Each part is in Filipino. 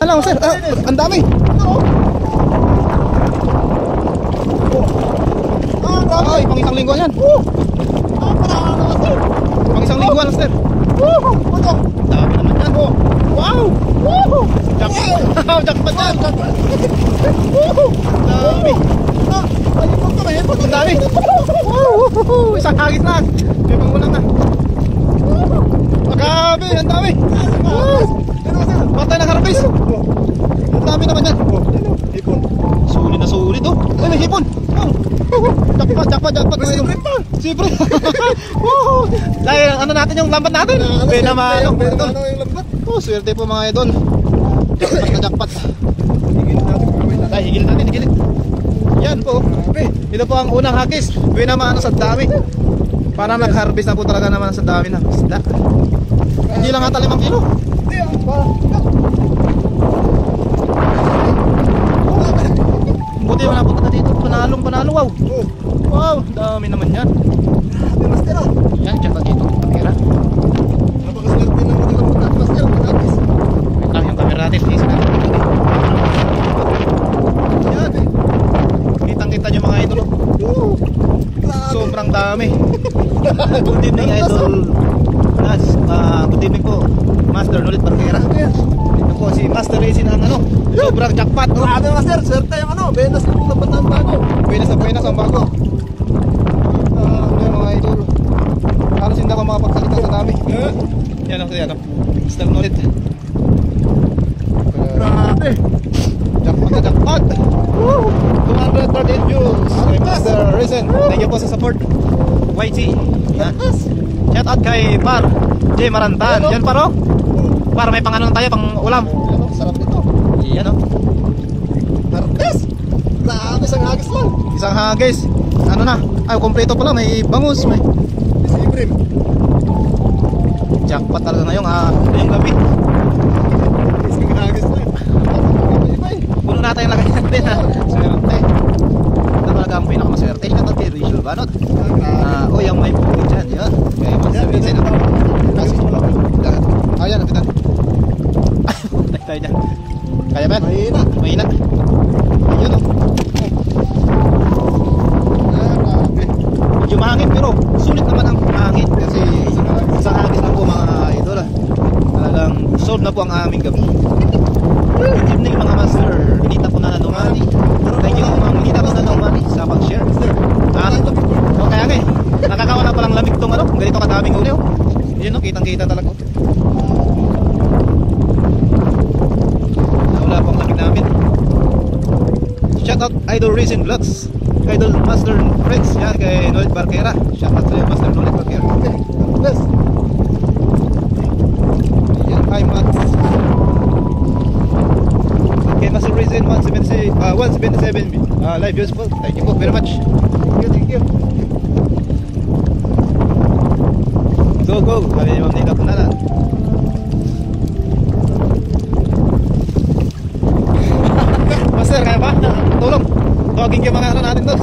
lang sir, ang dami. Ay, pang isang linggo yan. Pang isang linggo lang sir. Dami naman yan. Wow! Jackpot yan. Dami. Ang dami. Isang hagis na. May pangulang na. Magabi, ang dami. Patay ng harvest. Ang dami naman yan. Hipon. Sulit na sulit oh. Ay, may hipon. Jackpot. Siyempre. Dahil ano natin yung lambat natin. Benamano. Oh, swerte po mga idol. Jackpot. Higil natin. Yan po. Ito po ang unang hagis. Benamano sa dami. Para nag-harvest na po talaga naman sa dami ng isda. Hindi lang ata 5 kilo. Buti wala po na dito. Panalo wow. Wow, dami naman yan. Yan, dyan ba dito? Pera. Wait lang, yung camera natin. Yan. Kitang-kita nyo mga idol. Sobrang dami. Good evening idol. Good evening po Master Nolit Barquera. Ito po si Master Racing ang ano. Sobrang jackpot. Grabe master, swerte yung ano. Benas na kung dapat ang bago. Benas ang bago. Yung mga idol. Halos hindi ako makapagsalita sa dami. Yan o, yan o. Master Nolit. Grabe. Jackpot na jackpot. 238 views kay Master Racing. Thank you po sa support YT. Shout out kay Par J. Marantan. Yan paro. Par, may pang ano tayo, pang ulam. Sarap nito. Yan o. Martes. Grabe, isang hagis lang. Isang hagis. Ano na? Ay, kompleto pala. May bangus. May Isibrim. jackpot talaga ngayong gabi. Isang hagis lang. Puno natin yung lagay natin ha. Swerte. Ito talaga ang pinakamaswerte. Ito kay Rachel Banot. Yung may puno dyan. Yan. Kaya Master Racing. Ayan, natin natin. Tayo dyan. Kaya ba? Mahina. Ayun o. Medyo mahangin pero sulit naman ang hangin. Kasi isang hagis lang po mga idol. Talagang solve na po ang aming gabi. Good evening mga master. Hinita po na nanumali. Thank you mga hinita po na nanumali sa pag-share. Kaya nga nakakawala palang lamig tong ano. Kung ganito kadaming uli oh. Yun o, kitang-kita talaga. Wala pong lamig namin. Shout out Idol Racing Vlogs. Idol Master Friends. Yan kay Noel Barquera. Shout out sa Master Noel Barquera. Bless. Yan, hi Matt. Kay Master Racing 177 live views po. Thank you po very much. Thank you. Go. Kami yung nila po na lang. Master, kaya ba? Tulong. Tawagin yung mga ano natin doon.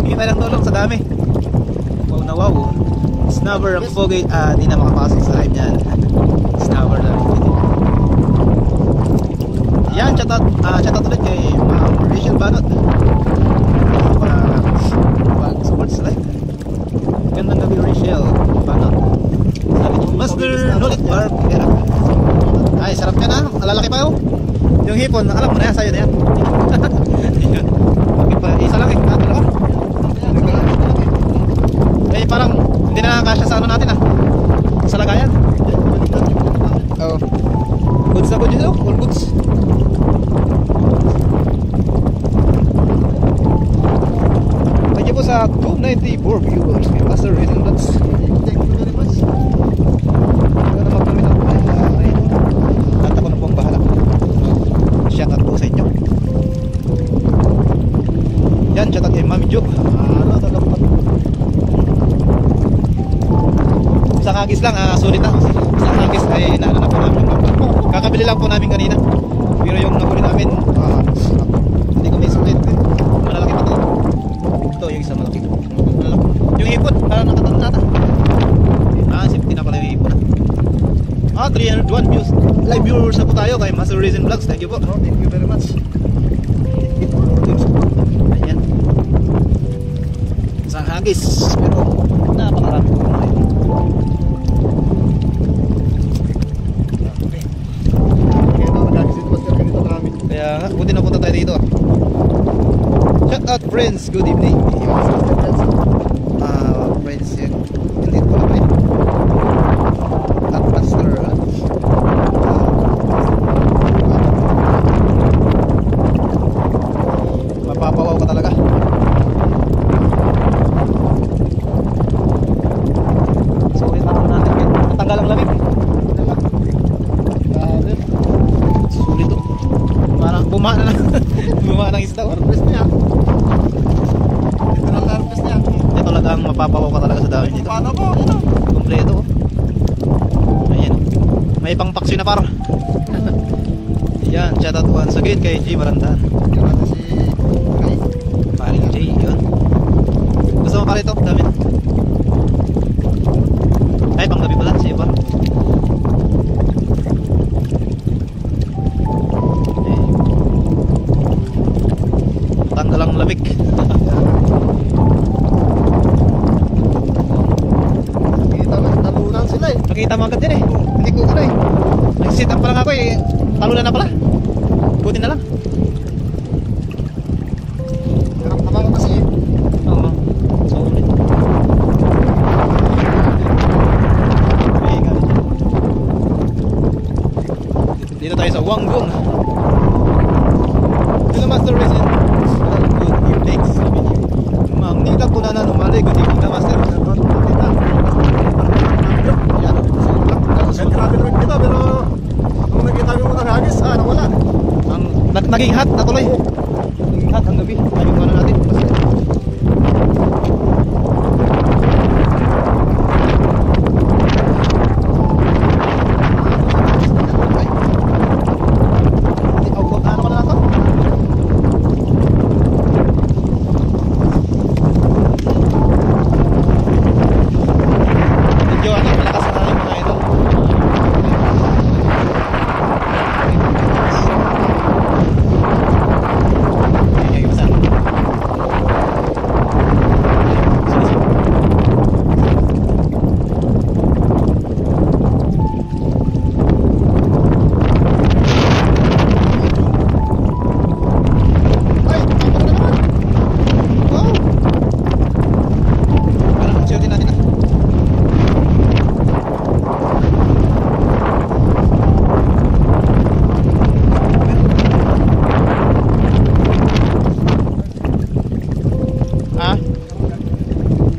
Hindi tayo ng tulong sa dami. Wow na wow. Snubber ang pogi. Di na makapasok sa live niyan. Snubber na rin. Yan, chat out ulit kay Ma'am Rachel Banot. Para support sa live. Gandang gabi Rachel Banot. Master Nolit Barquera. Ay, sarap yan ha. Alalaki pa yun. Yung hipon, alam mo na yan, sa'yo na yan. Isa lang eh, dalawa. Eh parang hindi na nakakasya sa ano natin ah. Sa lagayan. Oo. Goods na goods yun, all goods. Thank you po sa 294 viewers kay Master Racing Vlogs. Thank you very much. Ito na mag-comment ako. At ako na po ang bahala. Shout out po sa inyo. Yan, shout out kay Mami Jo. Isang hagis lang, sulit na. Isang hagis ay naano na po namin. Kakabili lang po namin kanina. Pero yung nahuli namin, hindi ko may sulit. Malalaki pa to. Ito yung isang malaki. Yung hipon, parang nakatanong nata. Safety na pala yung hipon. 301 views. Live viewers na po tayo kay Master Reason Vlogs. Thank you po. Oh, thank you very much. Ayan. Isang hagis. Pero napakarami po mga ito. Kaya na nagkakasin master ganito karami. Kaya nga, buti na punta tayo dito. Shout out friends, good evening. Friends, yun. Hindi ko alam at Master. Mapapawaw ka talaga. So, ito natin yun. Natanggal ang lamig. Sulit to. Bumana na. Bumana ng isda. Harvest niya. Ito na harvest niya. Ito talagang mapapawaw ka talaga sa dami dito. Paano po? Ano? Kompleto. Ayan. May pangpaksyo na par. Yan, shout out once again kay G Marandan. Grabe si Kay. Paring J, yun. Gusto mo pala ito? Dami na. Ay, panggabi pala, siya pa. Tanggal ang lamig. Kita ba? Talunan sila eh. Nakita mo agad din eh. Hindi ko ano eh. Nag-sit up pa lang ako eh. Talunan na pala. Buti na lang. Karam-kaman ko kasi. Oo. So, ulit. Dito tayo sa Wanggong. Hello Master Resin. Good evening. Mamnita ko na numali. Good evening na Master. Yan. Kahit grabe naman kita pero nung nakita mo ng hagis, nawala. Naging hot na tuloy. Naging hot ang gabi. Ayun ko na natin. Ano ko na ito? Medyo malakas na tayo mga idol.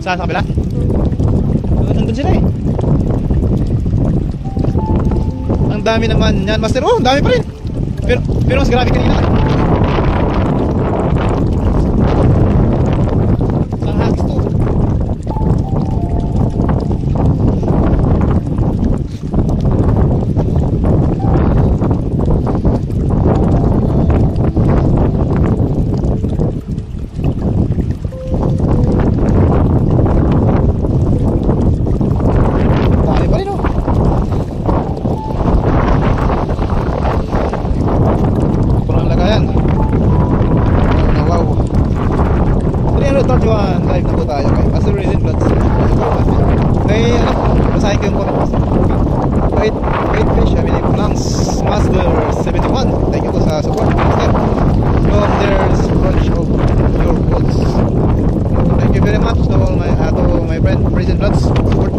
Sa kabila? Nandun sila eh. Ang dami naman yan Master. Oh, ang dami pa rin. Pero mas grabe kanina. Ang hagis to. Live na po tayo kay Master Reason Vlogs. Kay basahin ko yung comments. Great fish, I mean Blanks Master 71. Thank you po sa support Master. From there's bunch of your quotes. Thank you very much to all my friend Reason Vlogs support.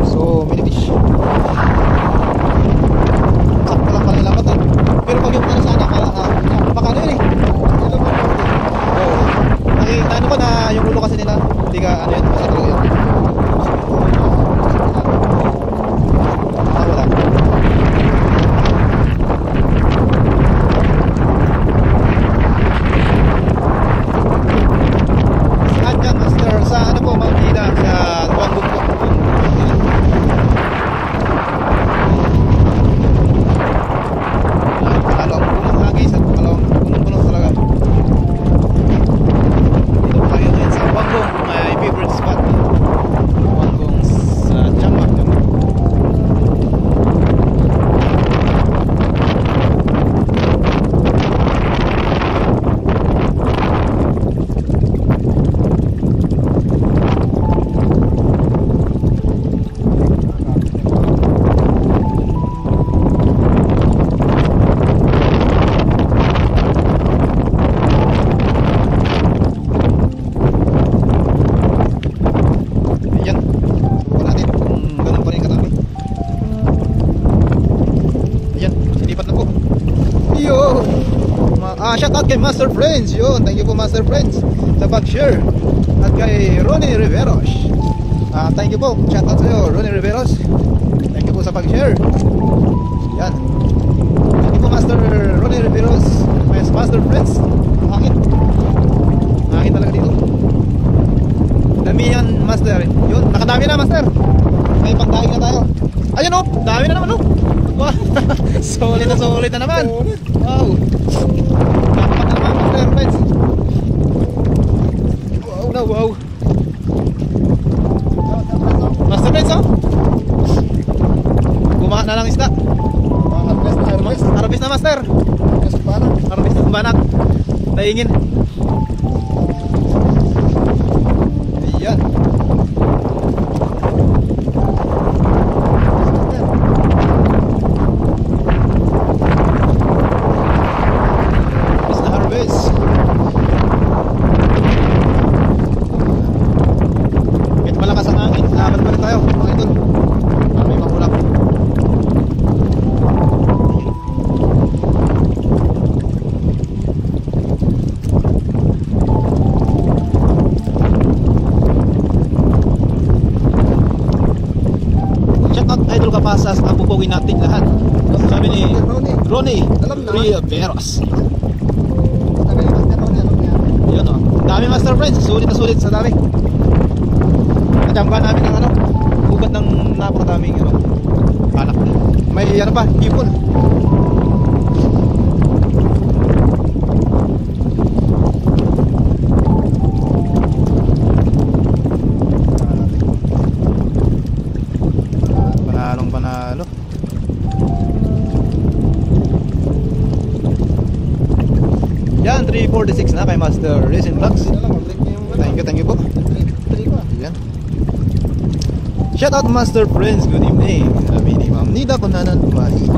So many fish. Pero pag yung ano sana, baka ano yun eh. Nakikita ano ko na yung ulo kasi nila, hindi ka ano yun, basta talaga shout out kay Master Friends. Yun, thank you po Master Friends sa pag-share. At kay Ronnie Riveros. Thank you po. Shout out sa iyo, Ronnie Riveros. Thank you po sa pag-share. Yan. Thank you po Master Ronnie Riveros. Master Friends. Hangin. Hangin talaga dito. Dami yan, Master. Yun, nakadami na, Master. May pagdaing na tayo. Ayun oh, dami na naman oh. Wow. Solid na naman. Wow. Dapat na naman, Master Friends. Wow na, wow. Master Friends oh. Kumaha na lang isda. Harvest na, Master. Harvest na banak. Taingin. Ayan. Harvest na harvest. Kahit malakas ang hangin, aabot pa rin tayo mga idol. May makulap. Idol Kapasas, ang pupugin natin lahat. Sabi ni Ronnie Riveros. Yun o, dami Master Friends, sulit na sulit sa dami. Najampan namin ang ano, ugat ng napakadaming ano, anak. May ano pa, hipon. Panalo. Yan, 346 na kay Master Racing Vlogs. Thank you po. Yan. Shout out Master Friends, good evening. Sabi ni Ma'am Nida Kunanan Umali.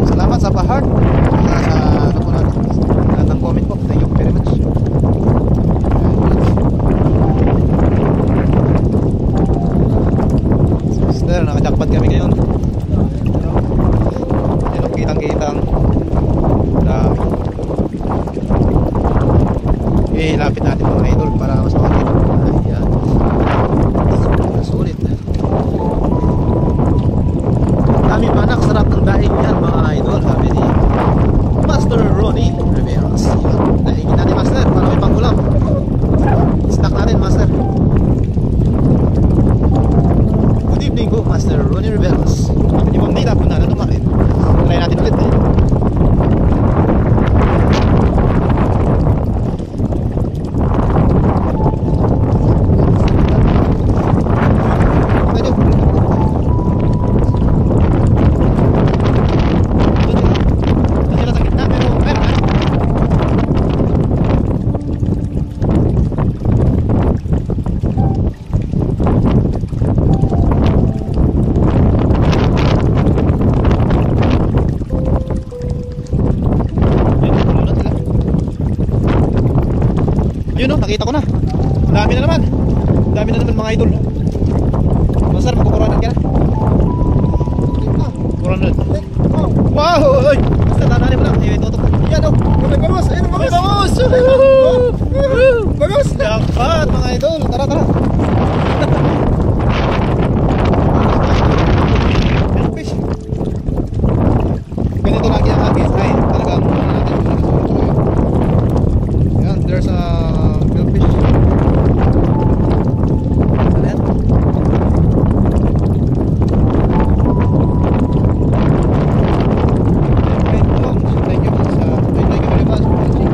Salamat sa pa-heart. Sa ano po natin. Lahat ng comment po. Thank you very much. Sister, nakajakpat kami ngayon. Ayun, kitang-kitang. Dami. Okay, lapit natin mga idol para mas makakita. Ayan. Sulit. Dami panak, sarap ng daing yan mga idol. Sabi ni Master Ronnie Riveros. Daingin natin Master para may pangulam. Stack natin Master. Good evening po Master Ronnie Riveros. Hindi mo nila po na dumarin. Try natin ulit eh. Ayun o, nakita ko na. Dami na naman. Dami na naman mga idol. Master, magkukuranan ka na. Kuranan. Wow! Oy! Basta tananin mo lang. Tutok. Yan o. May bangus! Ayun ang bangus! May bangus! Bangus! Jackpot mga idol. Tara, tara. Fish. Ganito lagi ang agis. Ay, talagang yan, there's a milkfish. Ayan. Thank you very much for watching.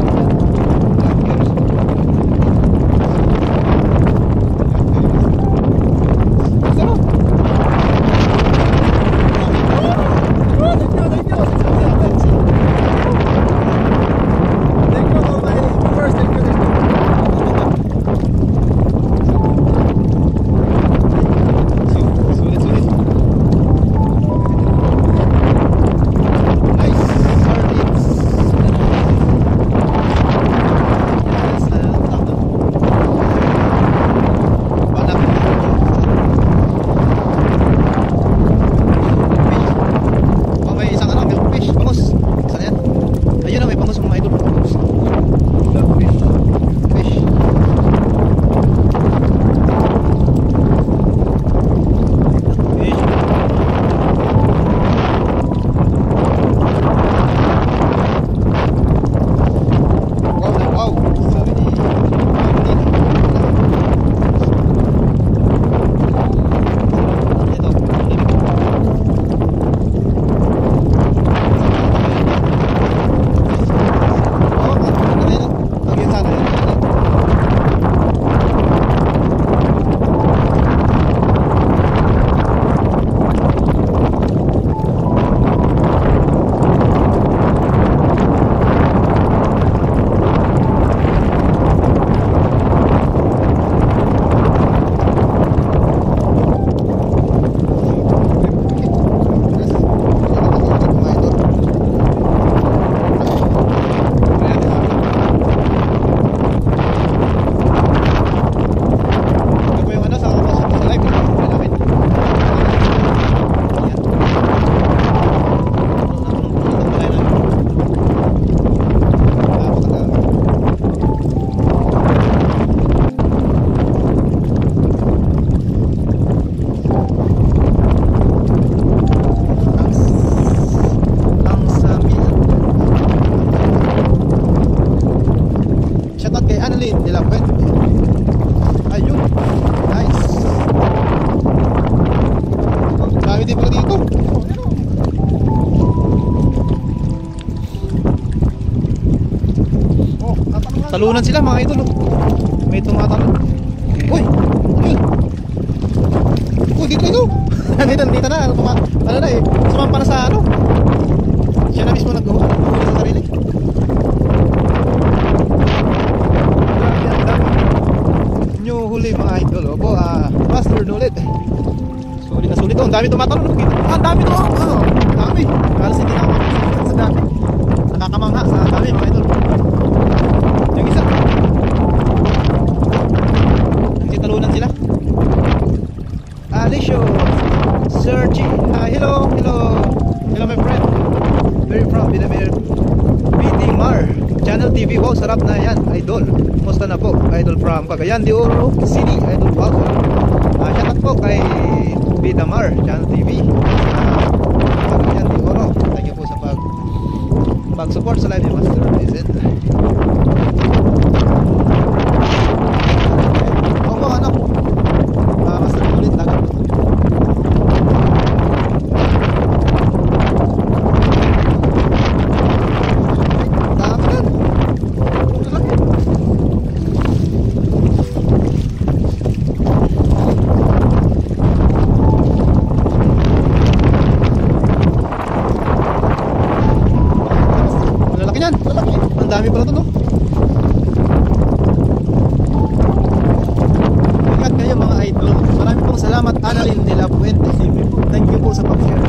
Shoutout kay Annalyn de la Puente. Ayun. Nice. Dami din pala dito. Talunan sila mga idol. May tumatalon. Uy! Ayun! Uy, dito ito! Dito na, ano na eh, sumampa na sa ano. Siya na mismo nag-uhuli sa sarili. New huli mga idol. Opo, master ulit. Sulit na sulit. Ang dami tumatalon. Ang dami to. Ang dami. Kalas hindi na ako sa dami. Nakakamangha sa dami mga idol. Yung isa. Nagsitalunan sila. Alicio, Sergi, hello, hello my friend. Very from Bidamir, Mar, Channel TV. Wow, sarap na yan, idol. Kumusta na po, idol from Cagayan de Oro City, idol. Wow, shoutout po kay Bidamar, Channel TV, Cagayan de Oro. Thank you po sa pag-support sa live ni Master Vincent. Opo, ano? Master ulit dagat. Dami yan. Malalaki yan. Ang dami pala ito, no? Ingat kayo mga idol. Marami pong salamat, Annalyn de la Puente. Thank you po sa pag-share.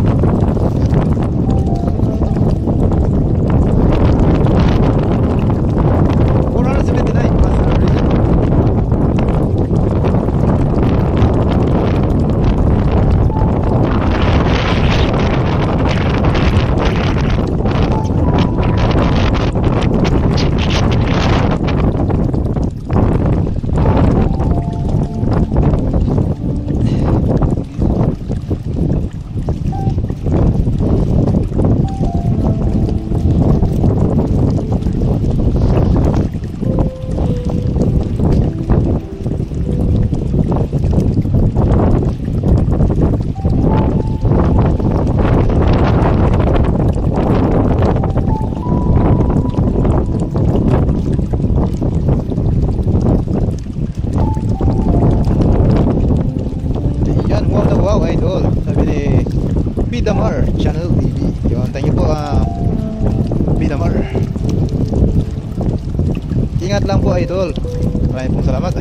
Wow, idol. Sabi ni Bidamar Channel TV. Yun, thank you po Bidamar. Ingat lang po idol. Maraming pong salamat.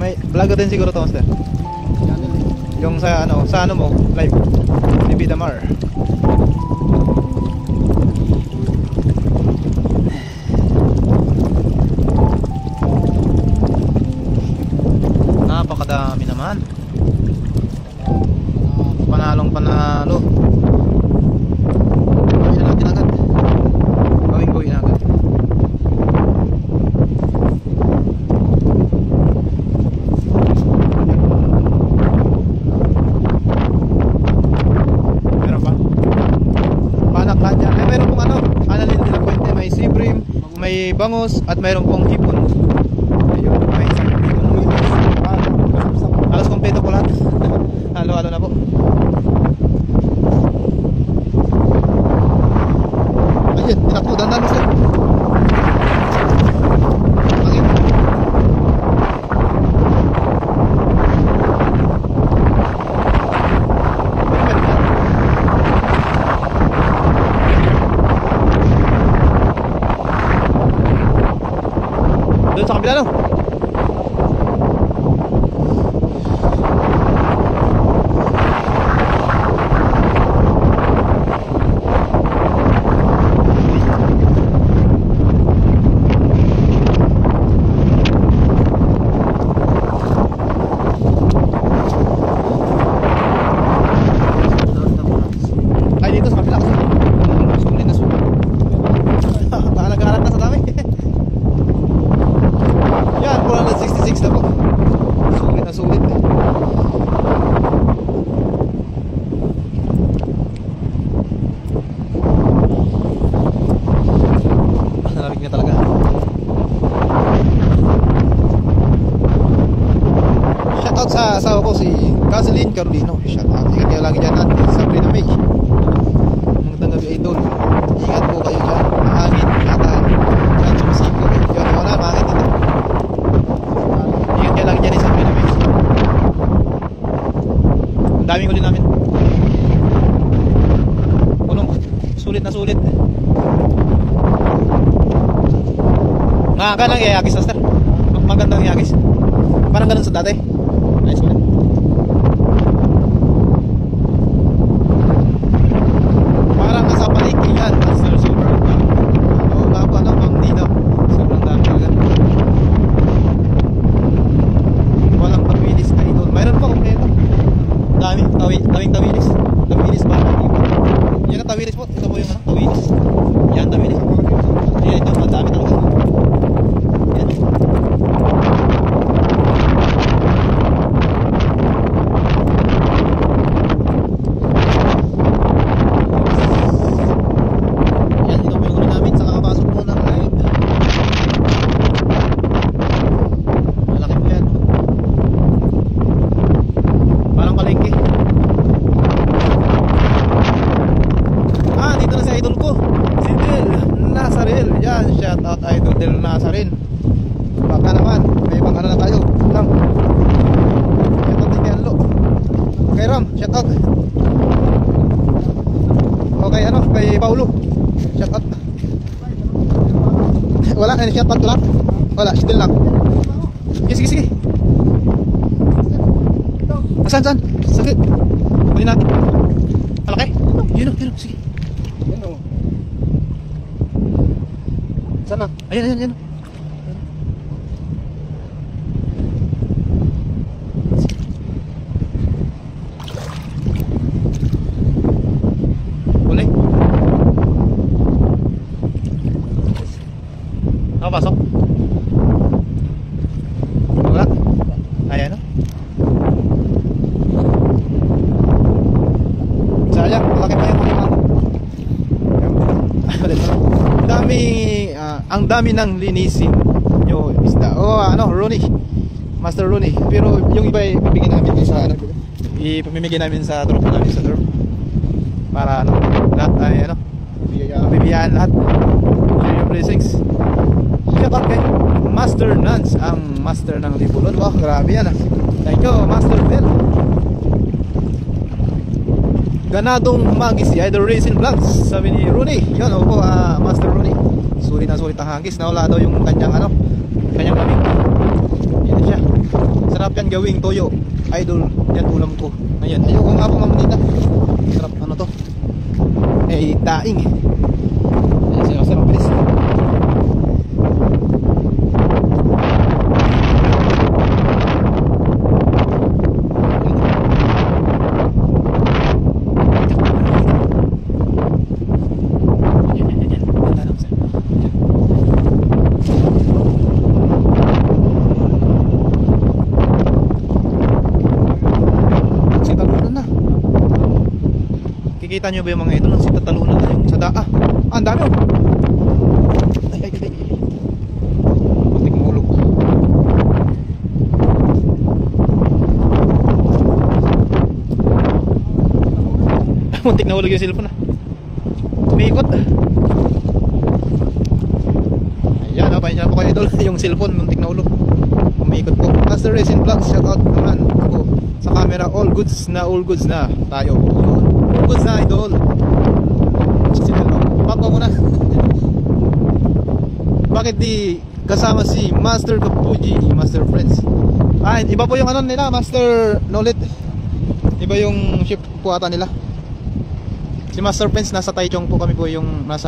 May vlog din siguro to, Master. Yung sa ano mo, live ni Bidamar. Napakadami naman. Panalong panalo. Gawin natin agad. Gawin agad. Meron pa? Panak lahat yan. Ay, meron pong Annalyn de la Puente. May sibrim, may bangus, at meron pong hipon. Ayun, may halos kompleto po lahat. Halo-halo na po. Ayun, tinakbo, dandan mo sir. Pangit. Doon sa kabila no? Jocelyn Carolino, shout out. Ingat kayo lagi dyan natin sa Sabrina May. Magandang gabi idol. Ingat po kayo dyan. Mahangin at dyan sumisiko. Yun, wala, mahangin dito. Ingat kayo lagi dyan sa Sabrina May. Ang daming huli namin. Punong, sulit na sulit. Nga ng iagis, master. Magandang iagis. Parang ganun sa dati. Nice one. Parang nasa palengke yan, master. Sobrang oo nga pa no, Ma'am Nino. Sobrang dami talaga. Walang tawilis ka idol. Mayroon pa kompleto. Daming tawilis. Tawilis ba? Yan ang tawilis po. Ito po yung tawilis. Yan tawilis. Yan ito, madami talaga. Yan. Yan, ito po yung huli namin sa kakapasok po ng live. Malaki po yan. Parang palengke. Ah, dito na si idol ko, si Del Nazarel. Yan, shout out idol Del Nazarel. Baka naman, may ibang ano na tayo lang. Shout out kay Anlo. Kay Ram, shout out. Okay, ano, kay Paulo, shout out. Wala, shout out lang. Wala, still lang. Sige, sige, sige. Saan? Sakit. Huli natin. Malaki? Yun o, sige. Sana? Ayan. Boleh? Pasok? Wala? Ayan o. Sayang, malaki pa yung kuliman. Ang dami ng linisin nyo isda. Rooney, Master Rooney. Pero yung iba ibibigay namin sa ipamimigay namin sa tropa namin sa dorm. Para lahat ay bibigyan lahat. Yung blessings. Shout out kay Master Nance, ang master ng Libulon. Wow, grabe yan ah. Thank you, Master Phil. Ganadong humagis si Idol Racing Vlogs, sabi ni Rooney. Yun, opo, Master Rooney. Sulit na sulit ang hagis. Nawala daw yung kanyang lamig. Yan siya. Sarap yan gawing toyo. Idol, yan ulam ko. Ayan, ayoko nga po mamunita. Sarap, ano to? Daing. Ayan siya, sarap bilis. Kikita nyo ba yung mga ito nang tatalunan na yung sa daa? Ang dami oh. Ay. Muntik mahulog. Muntik nahulog yung cellphone ah. Umiikot. Ayan, pahinga po kayo idol. Yung cellphone muntik nahulog. Umiikot po. Master Racing Vlogs, shout out naman ako sa camera. All goods na tayo. All goods na idol. Papa muna. Bakit di kasama si Master Kapuji, Master Friends? Iba po yung nila, Master Nolet. Iba yung ship po ata nila. Si Master Friends nasa Taichung po, kami po yung nasa